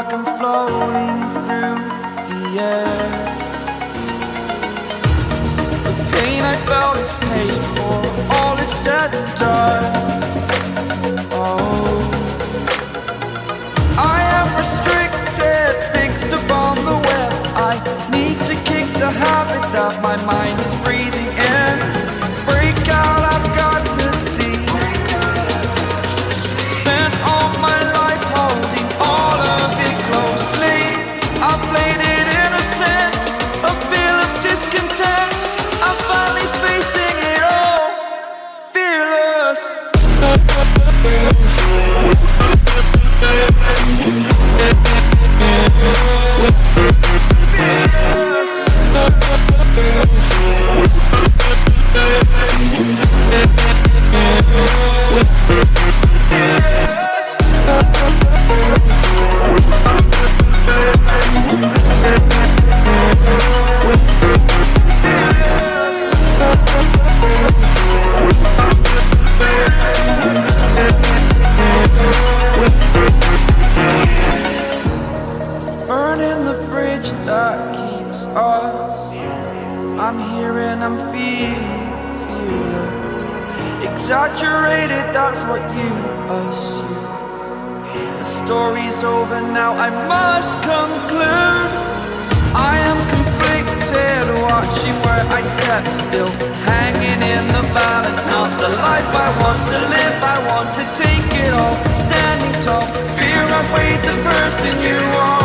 like I'm floating through the air. The pain I felt is paid for, all is said and done. Oh, I am restricted, fixed upon the web. I need to kick the habit that my mind is breathing in. Break out, I've got to see. Spent all my life holding all of it closely. I played it innocent, a feel of discontent. I'm finally facing it all, fearless. Burning the bridge that keeps us. I'm here and I'm feeling fearless. Exaggerated, that's what you assume. The story's over now, I must conclude. I am conflicted, watching where I step still, hanging in the balance. Not the life I want to live, I want to take it all. Standing tall, fear I weighed the person you are.